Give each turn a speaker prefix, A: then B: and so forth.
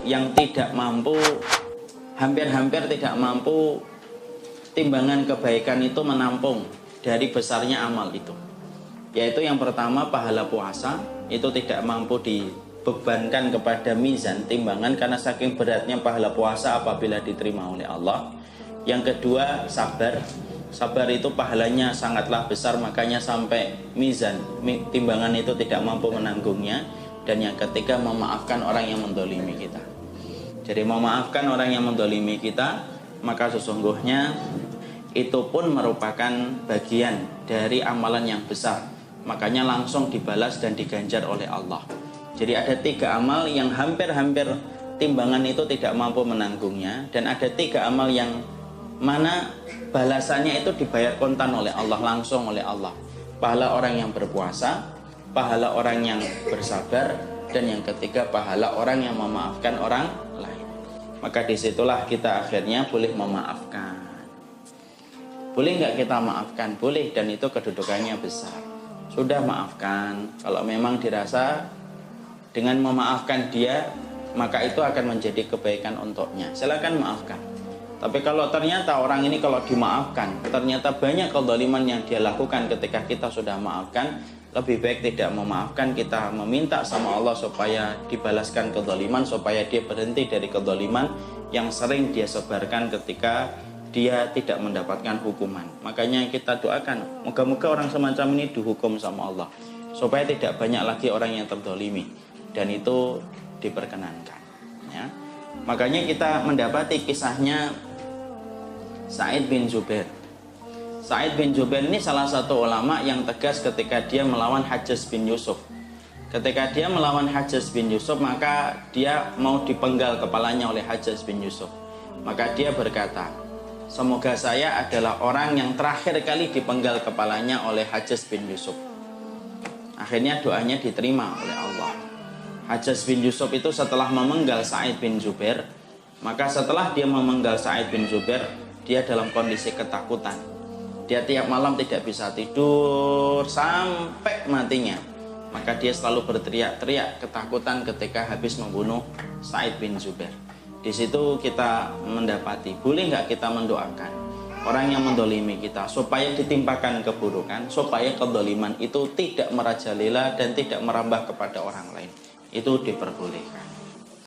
A: yang tidak mampu, hampir-hampir tidak mampu timbangan kebaikan itu menampung dari besarnya amal itu. Yaitu yang pertama, pahala puasa itu tidak mampu dibebankan kepada mizan timbangan karena saking beratnya pahala puasa apabila diterima oleh Allah. Yang kedua, sabar. Sabar itu pahalanya sangatlah besar, makanya sampai mizan timbangan itu tidak mampu menanggungnya. Dan yang ketiga, memaafkan orang yang mendolimi kita. Jadi memaafkan orang yang mendolimi kita, maka sesungguhnya itu pun merupakan bagian dari amalan yang besar. Makanya langsung dibalas dan diganjar oleh Allah. Jadi ada 3 amal yang hampir-hampir timbangan itu tidak mampu menanggungnya. Dan ada 3 amal yang mana balasannya itu dibayar kontan oleh Allah, langsung oleh Allah. Pahala orang yang berpuasa, pahala orang yang bersabar, dan yang ketiga pahala orang yang memaafkan orang lain. Maka disitulah kita akhirnya boleh memaafkan. Boleh nggak kita maafkan? Boleh, dan itu kedudukannya besar. Sudah maafkan, kalau memang dirasa dengan memaafkan dia maka itu akan menjadi kebaikan untuknya, silakan maafkan. Tapi kalau ternyata orang ini kalau dimaafkan ternyata banyak kezaliman yang dia lakukan ketika kita sudah maafkan, lebih baik tidak memaafkan, kita meminta sama Allah supaya dibalaskan kezaliman, supaya dia berhenti dari kezaliman yang sering dia sebarkan ketika dia tidak mendapatkan hukuman. Makanya kita doakan, moga-moga orang semacam ini dihukum sama Allah, supaya tidak banyak lagi orang yang terzalimi, dan itu diperkenankan, ya. Makanya kita mendapati kisahnya Sa'id bin Jubair. Sa'id bin Jubair ini salah satu ulama yang tegas ketika dia melawan Hajjaj bin Yusuf. Ketika dia melawan Hajjaj bin Yusuf, maka dia mau dipenggal kepalanya oleh Hajjaj bin Yusuf. Maka dia berkata, semoga saya adalah orang yang terakhir kali dipenggal kepalanya oleh Hajjaj bin Yusuf. Akhirnya doanya diterima oleh Allah. Hajjaj bin Yusuf itu setelah memenggal Sa'id bin Jubair, maka setelah dia memenggal Sa'id bin Jubair, dia dalam kondisi ketakutan. Dia tiap malam tidak bisa tidur sampai matinya. Maka dia selalu berteriak-teriak ketakutan ketika habis membunuh Sa'id bin Jubair. Di situ kita mendapati, boleh nggak kita mendoakan orang yang mendolimi kita supaya ditimpakan keburukan, supaya kedoliman itu tidak merajalela dan tidak merambah kepada orang lain. Itu diperbolehkan.